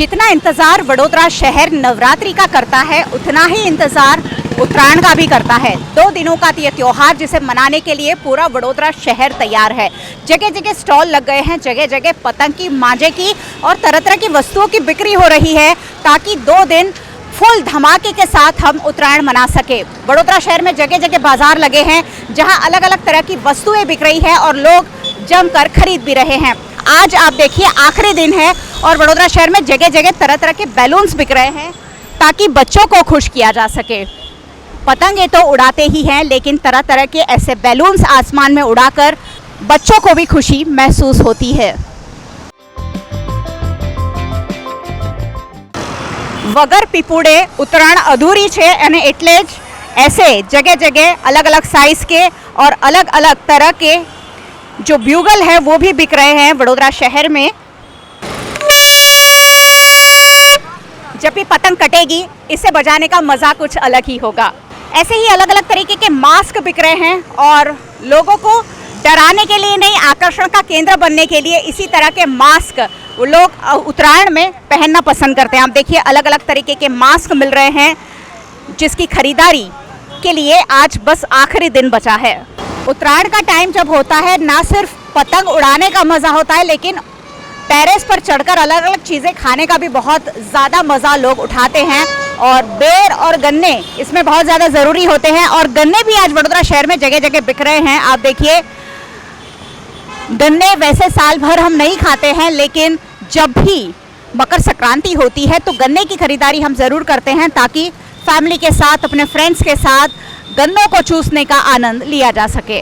जितना इंतज़ार वडोदरा शहर नवरात्रि का करता है उतना ही इंतज़ार उत्तरायण का भी करता है। 2 दिनों का ये त्यौहार जिसे मनाने के लिए पूरा वडोदरा शहर तैयार है। जगह जगह स्टॉल लग गए हैं, जगह जगह पतंग की, मांझे की और तरह तरह की वस्तुओं की बिक्री हो रही है ताकि 2 दिन फुल धमाके के साथ हम उत्तरायण मना सके। वडोदरा शहर में जगह जगह बाजार लगे हैं जहां अलग अलग तरह की वस्तुएं बिक रही है और लोग जमकर खरीद भी रहे हैं। आज आप देखिए आखिरी दिन है और वडोदरा शहर में जगह जगह तरह तरह के बैलून्स बिक रहे हैं ताकि बच्चों को खुश किया जा सके। पतंगे तो उड़ाते ही हैं लेकिन तरह तरह के ऐसे बैलून्स आसमान में उड़ाकर बच्चों को भी खुशी महसूस होती है। વગર પીપુડે ઉત્તરાયણ અધૂરી છે અને એટલે જ ऐसे जगह जगह अलग अलग साइज़ के और अलग अलग तरह के जो ब्यूगल है वो भी बिक रहे हैं वडोदरा शहर में। जब भी पतंग कटेगी इसे बजाने का मज़ा कुछ अलग ही होगा। ऐसे ही अलग अलग तरीके के मास्क बिक रहे हैं और लोगों को डराने के लिए नहीं, आकर्षण का केंद्र बनने के लिए इसी तरह के मास्क वो लोग उत्तरायण में पहनना पसंद करते हैं। आप देखिए अलग अलग तरीके के मास्क मिल रहे हैं जिसकी खरीदारी के लिए आज बस आखिरी दिन बचा है। उत्तरायण का टाइम जब होता है ना सिर्फ पतंग उड़ाने का मज़ा होता है लेकिन टेरेस पर चढ़कर अलग अलग चीज़ें खाने का भी बहुत ज़्यादा मज़ा लोग उठाते हैं और बेर और गन्ने इसमें बहुत ज़्यादा ज़रूरी होते हैं और गन्ने भी आज वडोदरा शहर में जगह जगह बिक रहे हैं। आप देखिए गन्ने वैसे साल भर हम नहीं खाते हैं लेकिन जब भी मकर संक्रांति होती है तो गन्ने की खरीदारी हम ज़रूर करते हैं ताकि फैमिली के साथ, अपने फ्रेंड्स के साथ गन्नों को चूसने का आनंद लिया जा सके।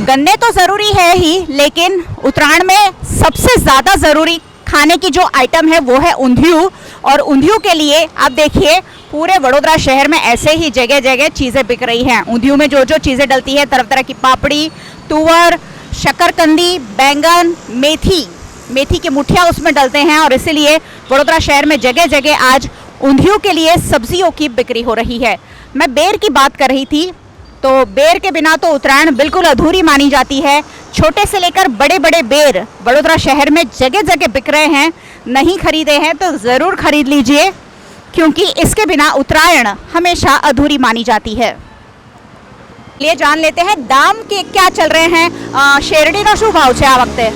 गन्ने तो ज़रूरी है ही लेकिन उत्तरायण में सबसे ज़्यादा ज़रूरी खाने की जो आइटम है वो है ऊंधियू और ऊंधियू के लिए आप देखिए पूरे वडोदरा शहर में ऐसे ही जगह जगह चीज़ें बिक रही हैं। ऊंधियू में जो जो चीज़ें डलती है, तरह तरह की पापड़ी, तुअर, शकरकंदी, बैंगन, मेथी की मुठिया उसमें डलते हैं और इसीलिए वडोदरा शहर में जगह जगह आज ऊंधियू के लिए सब्जियों की बिक्री हो रही है। मैं बेर की बात कर रही थी तो बेर के बिना तो उत्तरायण बिल्कुल अधूरी मानी जाती है। छोटे से लेकर बड़े बड़े बेर वडोदरा शहर में जगह जगह बिक रहे हैं। नहीं खरीदे हैं तो ज़रूर खरीद लीजिए क्योंकि इसके बिना उत्तरायण हमेशा अधूरी मानी जाती है। लिए जान लेते हैं दाम के क्या चल रहे हैं। શેરડીનો શું ભાવ છે આ વખતે?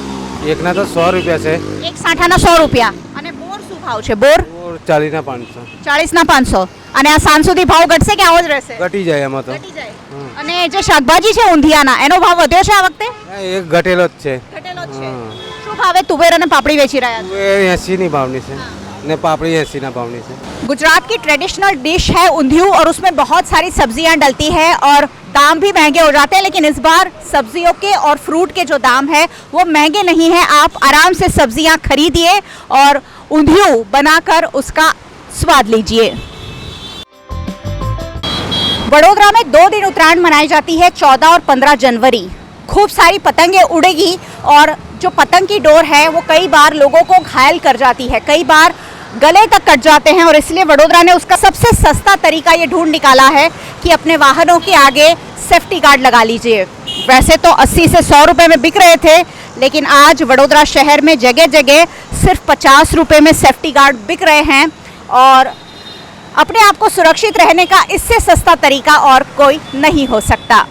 એકના તો 100 રૂપિયા છે, એક સાંઠાના 100 રૂપિયા અને બોર શું ભાવ છે? બોર 40 ના 500 40 ના 500 અને આ સાંજ સુધી ભાવ ઘટશે કે આવો જ રહેશે? ઘટી જાય એમાં તો ઘટી જાય। અને જે શાકભાજી છે ઊંધિયાના એનો ભાવ વધ્યો છે આ વખતે? એક ઘટેલો જ છે। ઘટેલો જ છે। શું ભાવે તુવેર અને પાપડી વેચી રહ્યા છો? એ 80 ની ભાવની છે ને પાપડી 80 ના ભાવની છે। गुजरात की ट्रेडिशनल डिश है ऊंधियू और उसमें बहुत सारी सब्जियां डलती है और दाम भी महंगे हो जाते हैं लेकिन इस बार सब्जियों के और फ्रूट के जो दाम है वो महंगे नहीं है। आप आराम से सब्जियां खरीदिए और ऊंधियू बनाकर उसका स्वाद लीजिए। वडोदरा में 2 दिन उत्तरायण मनाई जाती है, 14 और 15 जनवरी। खूब सारी पतंगें उड़ेगी और जो पतंग की डोर है वो कई बार लोगों को घायल कर जाती है, कई बार गले तक कट जाते हैं और इसलिए वडोदरा ने उसका सबसे सस्ता तरीका ये ढूंढ निकाला है कि अपने वाहनों के आगे सेफ्टी गार्ड लगा लीजिए। वैसे तो 80 से 100 रुपए में बिक रहे थे लेकिन आज वडोदरा शहर में जगह जगह सिर्फ 50 रुपए में सेफ्टी गार्ड बिक रहे हैं और अपने आप को सुरक्षित रहने का इससे सस्ता तरीका और कोई नहीं हो सकता।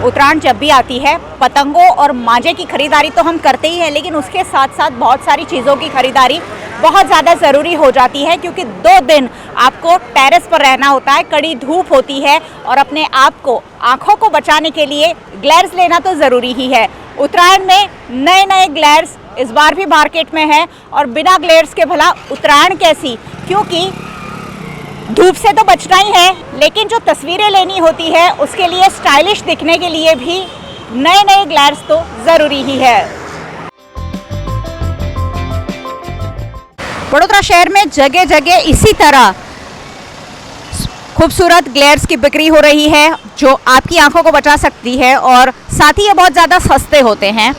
उत्तरायण जब भी आती है पतंगों और मांझे की खरीदारी तो हम करते ही हैं लेकिन उसके साथ साथ बहुत सारी चीज़ों की खरीदारी बहुत ज़्यादा ज़रूरी हो जाती है क्योंकि 2 दिन आपको टेरेस पर रहना होता है, कड़ी धूप होती है और अपने आप को, आँखों को बचाने के लिए ग्लेयर्स लेना तो ज़रूरी ही है। उत्तरायण में नए नए ग्लेयर्स इस बार भी मार्केट में है और बिना ग्लेयर्स के भला उत्तरायण कैसी, क्योंकि धूप से तो बचना ही है लेकिन जो तस्वीरें लेनी होती है उसके लिए स्टाइलिश दिखने के लिए भी नए नए ग्लेयर्स तो ज़रूरी ही है। वडोदरा शहर में जगह जगह इसी तरह खूबसूरत ग्लेयर्स की बिक्री हो रही है जो आपकी आंखों को बचा सकती है और साथ ही ये बहुत ज़्यादा सस्ते होते हैं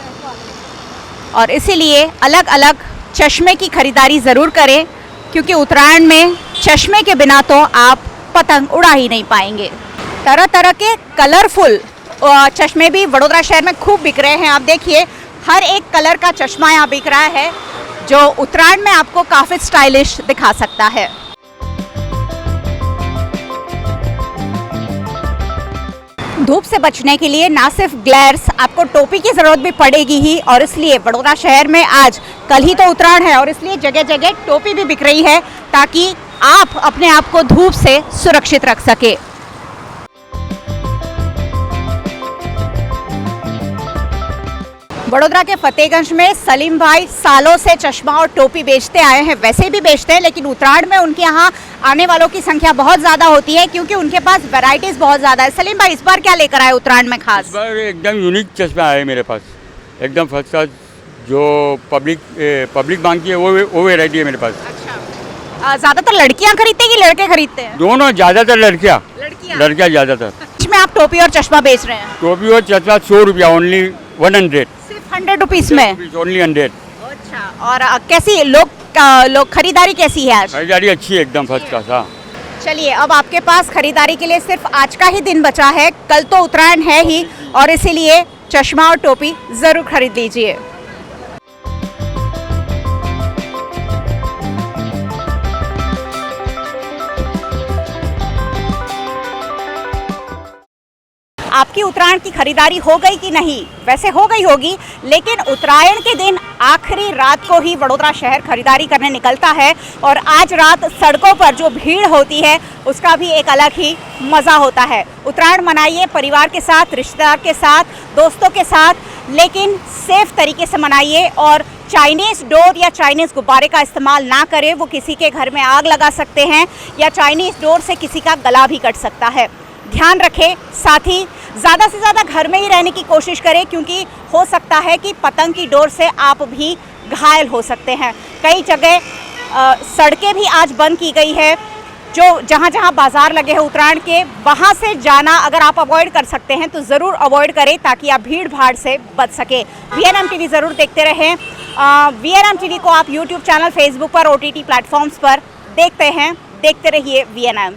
और इसीलिए अलग अलग चश्मे की खरीदारी ज़रूर करें क्योंकि उत्तरायण में चश्मे के बिना तो आप पतंग उड़ा ही नहीं पाएंगे। तरह तरह के कलरफुल चश्मे भी वडोदरा शहर में खूब बिक रहे हैं। आप देखिए हर एक कलर का चश्मा यहाँ बिक रहा है जो उत्तरायण में आपको काफ़ी स्टाइलिश दिखा सकता है। धूप से बचने के लिए ना सिर्फ ग्लेयर्स, आपको टोपी की ज़रूरत भी पड़ेगी ही, और इसलिए बड़ौदा शहर में आज कल ही तो उत्तरायण है और इसलिए जगह जगह टोपी भी बिक रही है ताकि आप अपने आप को धूप से सुरक्षित रख सके। बड़ौदा के फतेहगंज में सलीम भाई सालों से चश्मा और टोपी बेचते आए हैं, वैसे भी बेचते हैं लेकिन उत्तरायण में उनके यहाँ आने वालों की संख्या बहुत ज़्यादा होती है क्योंकि उनके पास वैरायटीज़ बहुत ज़्यादा है। सलीम भाई इस बार क्या लेकर आए उत्तरायण में खास? इस बार एकदम यूनिक चश्मा है मेरे पास, एकदम फर्स्ट क्लास, जो पब्लिक मांगती है वो वैरायटी है मेरे पास। अच्छा, ज़्यादातर लड़कियाँ खरीदते हैं कि लड़के खरीदते हैं? दोनों, ज़्यादातर लड़कियाँ ज़्यादातर। इसमें आप टोपी और चश्मा बेच रहे हैं? टोपी और चश्मा 100 रुपया, ओनली 100, सिर्फ 100 रुपीज़ में? ओनली 100। अच्छा, और कैसी लोग खरीदारी कैसी है आज? खरीदारी अच्छी है, एकदम फर्स्ट क्लास। हाँ, चलिए, अब आपके पास खरीदारी के लिए सिर्फ आज का ही दिन बचा है, कल तो उत्तरायण है ही और इसीलिए चश्मा और टोपी ज़रूर खरीद लीजिए। आपकी उत्तरायण की खरीदारी हो गई कि नहीं? वैसे हो गई होगी, लेकिन उत्तरायण के दिन आखिरी रात को ही बड़ौदा शहर खरीदारी करने निकलता है और आज रात सड़कों पर जो भीड़ होती है उसका भी एक अलग ही मज़ा होता है। उत्तरायण मनाइए परिवार के साथ, रिश्तेदार के साथ, दोस्तों के साथ, लेकिन सेफ तरीके से मनाइए और चाइनीज़ डोर या चाइनीज़ गुब्बारे का इस्तेमाल ना करें, वो किसी के घर में आग लगा सकते हैं या चाइनीज़ डोर से किसी का गला भी कट सकता है। ध्यान रखें, साथ ही ज़्यादा से ज़्यादा घर में ही रहने की कोशिश करें क्योंकि हो सकता है कि पतंग की डोर से आप भी घायल हो सकते हैं। कई जगह सड़कें भी आज बंद की गई है, जो जहाँ बाज़ार लगे हैं उत्तरायण के, वहाँ से जाना अगर आप अवॉइड कर सकते हैं तो ज़रूर अवॉइड करें ताकि आप भीड़ भाड़ से बच सके। VNM TV ज़रूर देखते रहें। VNM TV को आप YouTube चैनल, फेसबुक पर, OTT प्लेटफॉर्म्स पर देखते रहिए। VNM।